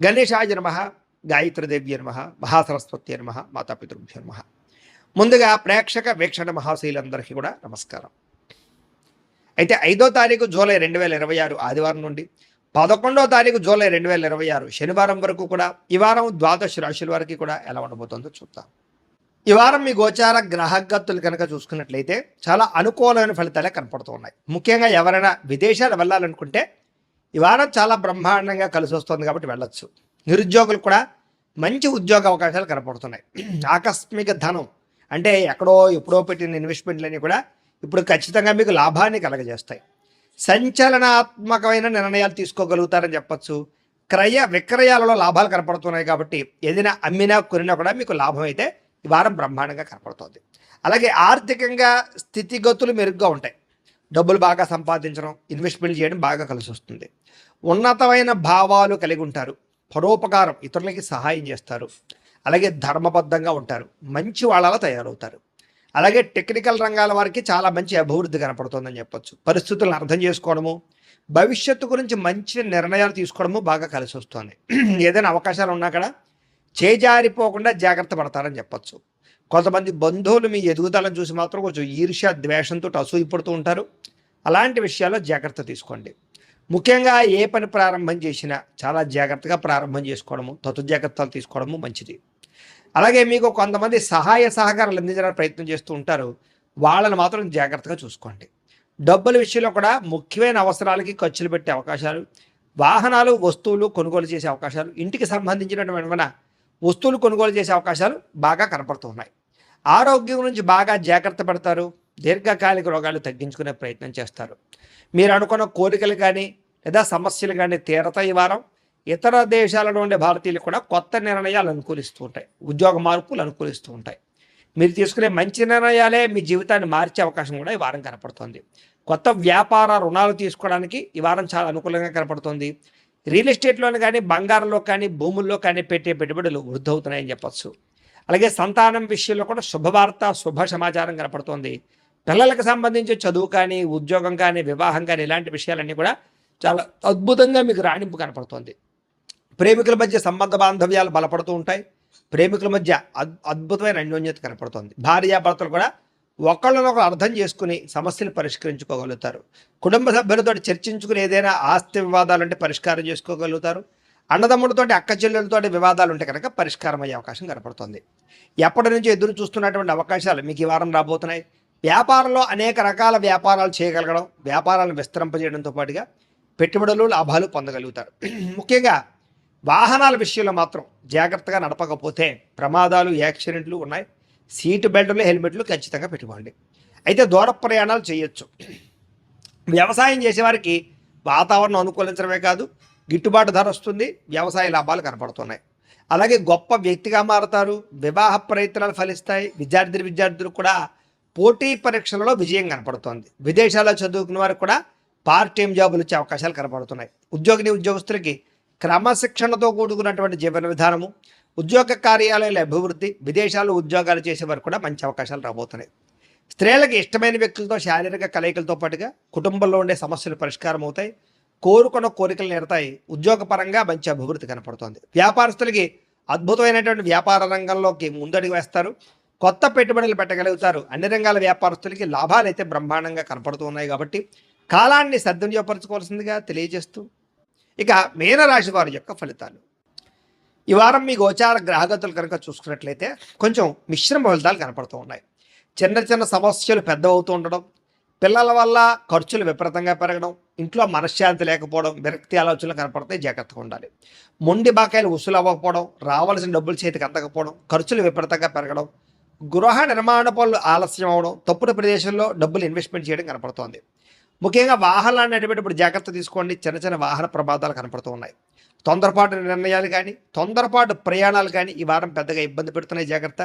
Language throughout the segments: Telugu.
గణేశాయ నమః, గాయత్రీదేవ్య నమః, మహాసరస్వత్యై నమః, మాతాపితృభ్యో నమః. ముందుగా ప్రేక్షక వీక్షణ మహాశైలందరికీ కూడా నమస్కారం. అయితే 5వ తారీఖు జూలై 2026 ఆదివారం నుండి 11వ తారీఖు జూలై 2026 శనివారం వరకు కూడా ఈ వారం ద్వాదశ రాశుల వారికి కూడా ఎలా ఉండబోతుందో చూద్దాం. ఈ వారం మీ గోచార గ్రహగతులు కనుక చూసుకున్నట్లయితే చాలా అనుకూలమైన ఫలితాలే కనపడుతున్నాయి. ముఖ్యంగా ఎవరైనా విదేశాలు వెళ్ళాలనుకుంటే ఈ వారం చాలా బ్రహ్మాండంగా కలిసి వస్తుంది కాబట్టి వెళ్ళొచ్చు. నిరుద్యోగులు కూడా మంచి ఉద్యోగ అవకాశాలు కనపడుతున్నాయి. ఆకస్మిక ధనం అంటే ఎక్కడో ఎప్పుడో పెట్టిన ఇన్వెస్ట్మెంట్లన్నీ కూడా ఇప్పుడు ఖచ్చితంగా మీకు లాభాన్ని కలగజేస్తాయి. సంచలనాత్మకమైన నిర్ణయాలు తీసుకోగలుగుతారని చెప్పచ్చు. క్రయ విక్రయాలలో లాభాలు కనపడుతున్నాయి కాబట్టి ఏదైనా అమ్మినా కొనినా కూడా మీకు లాభం అయితే ఈ వారం బ్రహ్మాండంగా కనపడుతుంది. అలాగే ఆర్థికంగా స్థితిగతులు మెరుగ్గా ఉంటాయి. డబ్బులు బాగా సంపాదించడం, ఇన్వెస్ట్మెంట్ చేయడం బాగా కలిసి వస్తుంది. ఉన్నతమైన భావాలు కలిగి ఉంటారు. పరోపకారం, ఇతరులకి సహాయం చేస్తారు. అలాగే ధర్మబద్ధంగా ఉంటారు. మంచి వాళ్ళలా తయారవుతారు. అలాగే టెక్నికల్ రంగాల వారికి చాలా మంచి అభివృద్ధి కనపడుతుందని చెప్పొచ్చు. పరిస్థితులను అర్థం చేసుకోవడము, భవిష్యత్తు గురించి మంచి నిర్ణయాలు తీసుకోవడము బాగా కలిసి వస్తుంది. ఏదైనా అవకాశాలు ఉన్నా కూడా చేజారిపోకుండా జాగ్రత్త పడతారని చెప్పొచ్చు. కొంతమంది బంధువులు మీ ఎదుగుదలను చూసి మాత్రం కొంచెం ఈర్ష్య ద్వేషంతో అసూయపడుతూ ఉంటారు. అలాంటి విషయాల్లో జాగ్రత్త తీసుకోండి. ముఖ్యంగా ఏ పని ప్రారంభం చేసినా చాలా జాగ్రత్తగా ప్రారంభం చేసుకోవడము, జాగ్రత్తలు తీసుకోవడము మంచిది. అలాగే మీకు కొంతమంది సహాయ సహకారాలు అందించడానికి ప్రయత్నం చేస్తూ ఉంటారు. వాళ్ళని మాత్రం జాగ్రత్తగా చూసుకోండి. డబ్బుల విషయంలో కూడా ముఖ్యమైన అవసరాలకి ఖర్చులు పెట్టే అవకాశాలు, వాహనాలు వస్తువులు కొనుగోలు చేసే అవకాశాలు, ఇంటికి సంబంధించినటువంటి వస్తువులు కొనుగోలు చేసే అవకాశాలు బాగా కనపడుతున్నాయి. ఆరోగ్యం గురించి బాగా జాగ్రత్త పడతారు. దీర్ఘకాలిక రోగాలు తగ్గించుకునే ప్రయత్నం చేస్తారు. మీరు అనుకున్న కోరికలు కానీ లేదా సమస్యలు కానీ తీరతాయి. ఈ వారం ఇతర దేశాలలో ఉండే భారతీయులు కూడా కొత్త నిర్ణయాలు అనుకూలిస్తూ ఉంటాయి. ఉద్యోగ మార్పులు అనుకూలిస్తూ ఉంటాయి. మీరు తీసుకునే మంచి నిర్ణయాలే మీ జీవితాన్ని మార్చే అవకాశం కూడా ఈ వారం కనపడుతుంది. కొత్త వ్యాపార రుణాలు తీసుకోవడానికి ఈ వారం చాలా అనుకూలంగా కనపడుతుంది. రియల్ ఎస్టేట్లోని కానీ బంగారంలో కానీ భూముల్లో కానీ పెట్టే పెట్టుబడులు వృద్ధి అవుతున్నాయని చెప్పచ్చు. అలాగే సంతానం విషయంలో కూడా శుభవార్త, శుభ సమాచారం కనపడుతుంది. పిల్లలకు సంబంధించి చదువు కానీ, ఉద్యోగం కానీ, వివాహం కానీ ఇలాంటి విషయాలన్నీ కూడా చాలా అద్భుతంగా మీకు రాణింపు కనపడుతుంది. ప్రేమికుల మధ్య సంబంధ బాంధవ్యాలు బలపడుతూ ఉంటాయి. ప్రేమికుల మధ్య అద్భుతమైన అన్యోన్యత కనపడుతుంది. భార్యాభర్తలు కూడా ఒకళ్ళనొకరు అర్థం చేసుకుని సమస్యలు పరిష్కరించుకోగలుగుతారు. కుటుంబ సభ్యులతో చర్చించుకుని ఏదైనా ఆస్తి వివాదాలుంటే పరిష్కారం చేసుకోగలుగుతారు. అన్నదమ్ములతోటి అక్క చెల్లెలతోటి వివాదాలు ఉంటే కనుక పరిష్కారం అయ్యే అవకాశం కనపడుతుంది. ఎప్పటి నుంచి ఎదురు చూస్తున్నటువంటి అవకాశాలు మీకు ఈ వారం రాబోతున్నాయి. వ్యాపారంలో అనేక రకాల వ్యాపారాలు చేయగలగడం, వ్యాపారాలను విస్తరింపజేయడంతో పాటుగా పెట్టుబడులు లాభాలు పొందగలుగుతారు. ముఖ్యంగా వాహనాల విషయంలో మాత్రం జాగ్రత్తగా నడపకపోతే ప్రమాదాలు, యాక్సిడెంట్లు ఉన్నాయి. సీటు బెల్టులు, హెల్మెట్లు ఖచ్చితంగా పెట్టుకోండి. అయితే దూర ప్రయాణాలు చేయొచ్చు. వ్యవసాయం చేసేవారికి వాతావరణం అనుకూలించడమే కాదు, గిట్టుబాటు ధర వస్తుంది. వ్యవసాయ లాభాలు కనపడుతున్నాయి. అలాగే గొప్ప వ్యక్తిగా మారుతారు. వివాహ ప్రయత్నాలు ఫలిస్తాయి. విద్యార్థులు కూడా పోటీ పరీక్షలలో విజయం కనపడుతోంది. విదేశాల్లో చదువుకున్న వారికి కూడా పార్ట్ టైం జాబులు వచ్చే అవకాశాలు కనపడుతున్నాయి. ఉద్యోగస్తులకి క్రమశిక్షణతో కూడుకున్నటువంటి జీవన విధానము, ఉద్యోగ కార్యాలయాల అభివృద్ధి, విదేశాల్లో ఉద్యోగాలు చేసేవారు కూడా మంచి అవకాశాలు రాబోతున్నాయి. స్త్రీలకు ఇష్టమైన వ్యక్తులతో శారీరక కలయికలతో పాటుగా కుటుంబంలో ఉండే సమస్యలు పరిష్కారం అవుతాయి. కోరుకున్న కోరికలు నెరతాయి. ఉద్యోగపరంగా మంచి అభివృద్ధి కనపడుతుంది. వ్యాపారస్తులకి అద్భుతమైనటువంటి వ్యాపార రంగంలోకి ముందడుగు వేస్తారు. కొత్త పెట్టుబడులు పెట్టగలుగుతారు. అన్ని రంగాల వ్యాపారస్తులకి లాభాలు అయితే బ్రహ్మాండంగా కనపడుతూ ఉన్నాయి కాబట్టి కాలాన్ని సద్వినియోగపరచుకోవాల్సిందిగా తెలియజేస్తూ ఇక మీనరాశి వారి యొక్క ఫలితాలు. ఈ వారం మీ గోచార గ్రహగతులు కనుక చూసుకున్నట్లయితే కొంచెం మిశ్రమ ఫలితాలు కనపడుతూ ఉన్నాయి. చిన్న చిన్న సమస్యలు పెద్దవవుతూ ఉండడం, పిల్లల వల్ల ఖర్చులు విపరీతంగా పెరగడం, ఇంట్లో మనశ్శాంతి లేకపోవడం, విరక్తి ఆలోచనలు కనపడతాయి. జాగ్రత్తగా ఉండాలి. మొండి బాకాయలు వసూలు అవ్వకపోవడం, రావాల్సిన డబ్బులు చేతికి అందకపోవడం, ఖర్చులు విపరీతంగా పెరగడం, గృహ నిర్మాణ పనులు ఆలస్యం అవడం, తప్పుడు ప్రదేశంలో డబ్బులు ఇన్వెస్ట్మెంట్ చేయడం కనపడుతోంది. ముఖ్యంగా వాహనాలు నడిపేటప్పుడు జాగ్రత్త తీసుకోండి. చిన్న చిన్న వాహన ప్రమాదాలు కనపడుతూ ఉన్నాయి. తొందరపాటు నిర్ణయాలు కానీ, తొందరపాటు ప్రయాణాలు కానీ ఈ వారం పెద్దగా ఇబ్బంది పెడుతున్నాయి. జాగ్రత్త.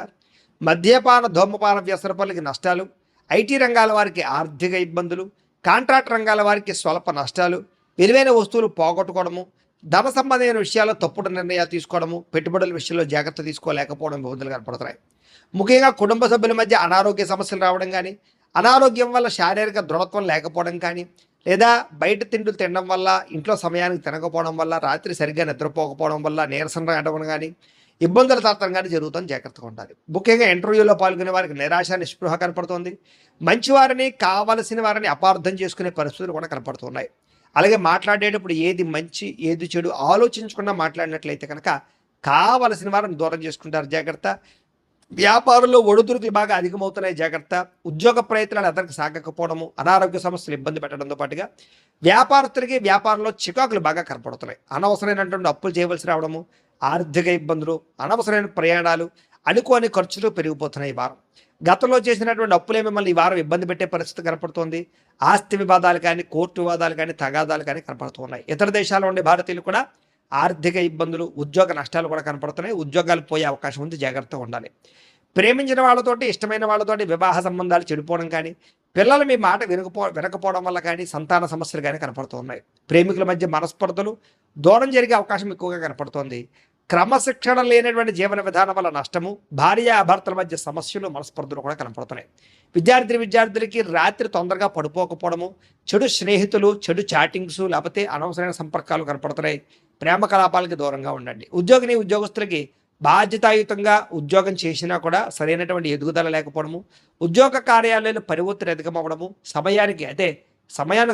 మద్యపాన, ధూమపాన వ్యసనపరులకి నష్టాలు, ఐటీ రంగాల వారికి ఆర్థిక ఇబ్బందులు, కాంట్రాక్ట్ రంగాల వారికి స్వల్ప నష్టాలు, విలువైన వస్తువులు పోగొట్టుకోవడము, ధన సంబంధమైన విషయాల్లో తప్పుడు నిర్ణయాలు తీసుకోవడము, పెట్టుబడుల విషయంలో జాగ్రత్త తీసుకోలేకపోవడం ఇబ్బందులు కనపడుతున్నాయి. ముఖ్యంగా కుటుంబ సభ్యుల మధ్య అనారోగ్య సమస్యలు రావడం కానీ, అనారోగ్యం వల్ల శారీరక దృఢత్వం లేకపోవడం కానీ, లేదా బయట తిండులు తినడం వల్ల, ఇంట్లో సమయానికి తినకపోవడం వల్ల, రాత్రి సరిగ్గా నిద్రపోకపోవడం వల్ల నీరసం రావడం కానీ, ఇబ్బందుల తారతం కానీ జరుగుతుంది, జాగ్రత్తగా ఉండాలి. ముఖ్యంగా ఇంటర్వ్యూలో పాల్గొనే వారికి నిరాశ, నిస్పృహ కనపడుతుంది. మంచివారిని, కావలసిన వారిని అపార్థం చేసుకునే పరిస్థితులు కూడా కనపడుతున్నాయి. అలాగే మాట్లాడేటప్పుడు ఏది మంచి, ఏది చెడు ఆలోచించకుండా మాట్లాడినట్లయితే కనుక కావలసిన వారిని దూరం చేసుకుంటారు, జాగ్రత్త. వ్యాపారంలో ఒడిదుడుకులు బాగా అధికమవుతున్నాయి, జాగ్రత్త. ఉద్యోగ ప్రయత్నాలు అతనికి సాగకపోవడము, అనారోగ్య సమస్యలు ఇబ్బంది పెట్టడంతో పాటుగా వ్యాపారస్తులకి వ్యాపారంలో చికాకులు బాగా కనపడుతున్నాయి. అనవసరమైనటువంటి అప్పులు చేయవలసి రావడము, ఆర్థిక ఇబ్బందులు, అనవసరమైన ప్రయాణాలు, అనుకోని ఖర్చులు పెరిగిపోతున్నాయి ఈ వారం. గతంలో చేసినటువంటి అప్పులే మిమ్మల్ని ఈ వారం ఇబ్బంది పెట్టే పరిస్థితి కనపడుతోంది. ఆస్తి వివాదాలు కానీ, కోర్టు వివాదాలు కానీ, తగాదాలు కానీ కనపడుతున్నాయి. ఇతర దేశాల్లో ఉండే భారతీయులు కూడా ఆర్థిక ఇబ్బందులు, ఉద్యోగ నష్టాలు కూడా కనపడుతున్నాయి. ఉద్యోగాలు పోయే అవకాశం ఉంది, జాగ్రత్తగా ఉండాలి. ప్రేమించిన వాళ్ళతోటి, ఇష్టమైన వాళ్ళతోటి వివాహ సంబంధాలు చెడిపోవడం కానీ, పిల్లలు మీ మాట వినకపోవడం వల్ల కానీ సంతాన సమస్యలు కానీ కనపడుతున్నాయి. ప్రేమికుల మధ్య మనస్పర్ధలు, దూరం జరిగే అవకాశం ఎక్కువగా కనపడుతోంది. క్రమశిక్షణ లేనటువంటి జీవన విధానం వల్ల నష్టము, భార్యాభర్తల మధ్య సమస్యలు, మనస్పర్ధలు కూడా కనపడుతున్నాయి. విద్యార్థులకి రాత్రి తొందరగా పడుకోకపోవడము, చెడు స్నేహితులు, చెడు చాటింగ్స్, లేకపోతే అనవసరమైన సంపర్కాలు కనపడుతున్నాయి. ప్రేమ కలాపాలకి దూరంగా ఉండండి. ఉద్యోగస్తులకి బాధ్యతాయుతంగా ఉద్యోగం చేసినా కూడా సరైనటువంటి ఎదుగుదల లేకపోవడము, ఉద్యోగ కార్యాలయాలు పని ఒత్తిడి అధికమవ్వడము, సమయానికి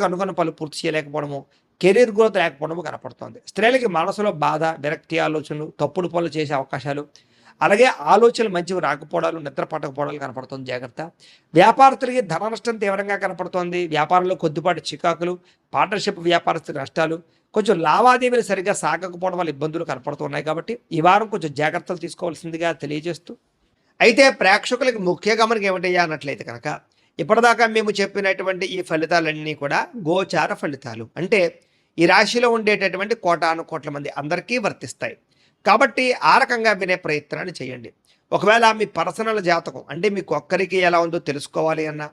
అనుకున్న పనులు పూర్తి చేయలేకపోవడము, కెరీర్ గ్రోత్ లేకపోవడము కనపడుతుంది. స్త్రీలకి మనసులో బాధ, విరక్తి ఆలోచనలు, తప్పుడు పనులు చేసే అవకాశాలు, అలాగే ఆలోచనలు మంచివి రాకపోవడాలు, నిద్ర పట్టకపోవడాలు కనపడుతుంది, జాగ్రత్త. వ్యాపారస్తులకి ధన నష్టం తీవ్రంగా కనపడుతోంది. వ్యాపారంలో కొద్దిపాటి చికాకులు, పార్ట్నర్షిప్ వ్యాపారస్తుల నష్టాలు, కొంచెం లావాదేవీలు సరిగ్గా సాగకపోవడం వల్ల ఇబ్బందులు కనపడుతున్నాయి. కాబట్టి ఈ వారం కొంచెం జాగ్రత్తలు తీసుకోవాల్సిందిగా తెలియజేస్తూ, అయితే ప్రేక్షకులకి ముఖ్య గమనిక ఏమిటయ్యా అన్నట్లయితే కనుక, ఇప్పటిదాకా మేము చెప్పినటువంటి ఈ ఫలితాలన్నీ కూడా గోచార ఫలితాలు. అంటే ఈ రాశిలో ఉండేటటువంటి కోటాను కోట్ల మంది అందరికీ వర్తిస్తాయి. కాబట్టి ఆ రకంగా వినే ప్రయత్నాన్ని చేయండి. ఒకవేళ మీ పర్సనల్ జాతకం అంటే మీకు ఒక్కరికి ఎలా ఉందో తెలుసుకోవాలి అన్నా,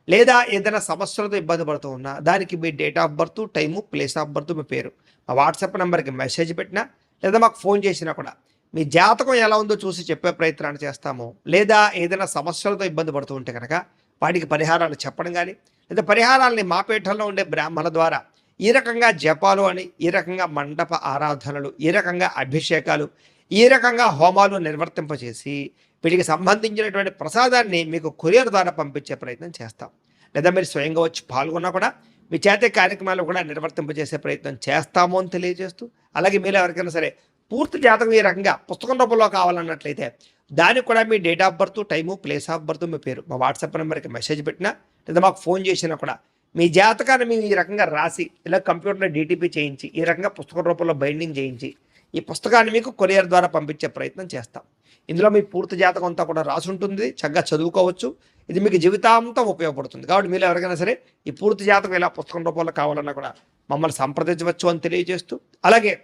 లేదా ఏదైనా సమస్యలతో ఇబ్బంది పడుతూ ఉన్నా, దానికి మీ date of birth, time, place of birth, మీ పేరు మా వాట్సాప్ నెంబర్కి మెసేజ్ పెట్టినా, లేదా మాకు ఫోన్ చేసినా కూడా మీ జాతకం ఎలా ఉందో చూసి చెప్పే ప్రయత్నాన్ని చేస్తాము. లేదా ఏదైనా సమస్యలతో ఇబ్బంది పడుతూ ఉంటే కనుక వాటికి పరిహారాలు చెప్పడం కానీ, లేదా పరిహారాలని మా పీఠంలో ఉండే బ్రాహ్మణుల ద్వారా ఈ రకంగా జపాలు అని, ఈ రకంగా మండప ఆరాధనలు, ఈ రకంగా అభిషేకాలు, ఈ రకంగా హోమాలు నిర్వర్తింపచేసి వీటికి సంబంధించినటువంటి ప్రసాదాన్ని మీకు కొరియర్ ద్వారా పంపించే ప్రయత్నం చేస్తాం. లేదా మీరు స్వయంగా వచ్చి పాల్గొన్నా కూడా మీ చేతే కార్యక్రమాలు కూడా నిర్వర్తింపజేసే ప్రయత్నం చేస్తాము అని తెలియజేస్తూ, అలాగే మీరు ఎవరికైనా సరే పూర్తి జాతకం ఈ రకంగా పుస్తకం రూపంలో కావాలన్నట్లయితే దానికి కూడా మీ date of birth, time, place of birth, మీ పేరు మా వాట్సాప్ నెంబర్కి మెసేజ్ పెట్టినా, లేదా మాకు ఫోన్ చేసినా కూడా మీ జాతకాన్ని మేము ఈ రకంగా రాసి, ఇలా కంప్యూటర్లో డీటీపీ చేయించి, ఈ రకంగా పుస్తకం రూపంలో బైండింగ్ చేయించి ఈ పుస్తకాన్ని మీకు కొరియర్ ద్వారా పంపించే ప్రయత్నం చేస్తాం. ఇందులో మీ పూర్తి జాతకం అంతా కూడా రాసి ఉంటుంది, చక్కగా చదువుకోవచ్చు. ఇది మీకు జీవితాంతం ఉపయోగపడుతుంది. కాబట్టి మీరు ఎవరికైనా సరే ఈ పూర్తి జాతకం ఇలా పుస్తకం రూపంలో కావాలన్నా కూడా మమ్మల్ని సంప్రదించవచ్చు అని తెలియజేస్తూ, అలాగే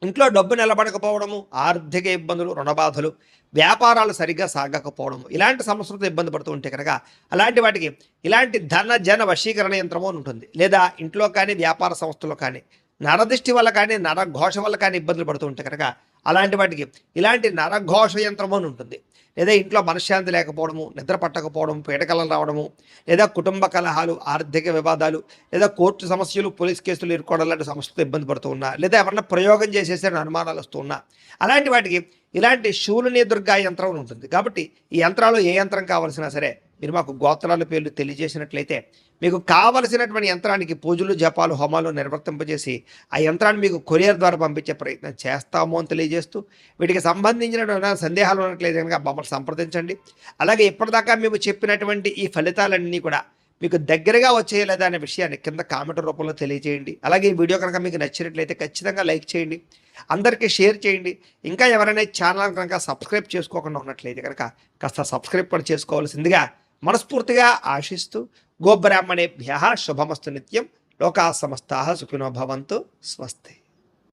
ఇంట్లో డబ్బు నిలబడకపోవడము, ఆర్థిక ఇబ్బందులు, రుణబాధలు, వ్యాపారాలు సరిగ్గా సాగకపోవడము, ఇలాంటి సమస్యలతో ఇబ్బంది పడుతూ ఉంటే కనుక అలాంటి వాటికి ఇలాంటి ధన జన వశీకరణ యంత్రము అని ఉంటుంది. లేదా ఇంట్లో కానీ వ్యాపార సంస్థలో కానీ నరదృష్టి వల్ల కానీ, నరఘోష వల్ల కానీ ఇబ్బందులు పడుతూ ఉంటే కనుక అలాంటి వాటికి ఇలాంటి నరఘోష యంత్రము అని ఉంటుంది. లేదా ఇంట్లో మనశ్శాంతి లేకపోవడము, నిద్ర పట్టకపోవడం, పీడకలలు రావడము, లేదా కుటుంబ కలహాలు, ఆర్థిక వివాదాలు, లేదా కోర్టు సమస్యలు, పోలీస్ కేసులు ఇరుకోవడం లాంటి సమస్యలతో ఇబ్బంది పడుతూ ఉన్నా, లేదా ఎవరన్నా ప్రయోగం చేసేసే అనుమానాలు వస్తూ ఉన్నా, అలాంటి వాటికి ఇలాంటి శూలిని దుర్గా యంత్రం ఉంటుంది. కాబట్టి ఈ యంత్రాలు ఏ యంత్రం కావాల్సినా సరే మీరు మాకు గోత్రాల పేర్లు తెలియజేసినట్లయితే మీకు కావలసినటువంటి యంత్రానికి పూజలు, జపాలు, హోమాలు నిర్వర్తింపజేసి ఆ యంత్రాన్ని మీకు కొరియర్ ద్వారా పంపించే ప్రయత్నం చేస్తాము అని తెలియజేస్తూ, వీటికి సంబంధించిన సందేహాలు ఉన్నట్లయితే కనుక మమ్మల్ని సంప్రదించండి. అలాగే ఇప్పటిదాకా మేము చెప్పినటువంటి ఈ ఫలితాలన్నీ కూడా మీకు దగ్గరగా వచ్చేయలేదా అనే విషయాన్ని కింద కామెంట్ రూపంలో తెలియజేయండి. అలాగే ఈ వీడియో కనుక మీకు నచ్చినట్లయితే ఖచ్చితంగా లైక్ చేయండి, అందరికీ షేర్ చేయండి. ఇంకా ఎవరైనా ఛానల్ కనుక సబ్స్క్రైబ్ చేసుకోకుండా ఉన్నట్లయితే కనుక కాస్త సబ్స్క్రైబ్ కూడా చేసుకోవాల్సిందిగా మనస్ఫూర్తిగా ఆశిస్తూ, గోబ్రాహ్మణేభ్యః శుభమస్తు నిత్యం, లోకాః సమస్తాః సుఖినో భవంతు, స్వస్తి.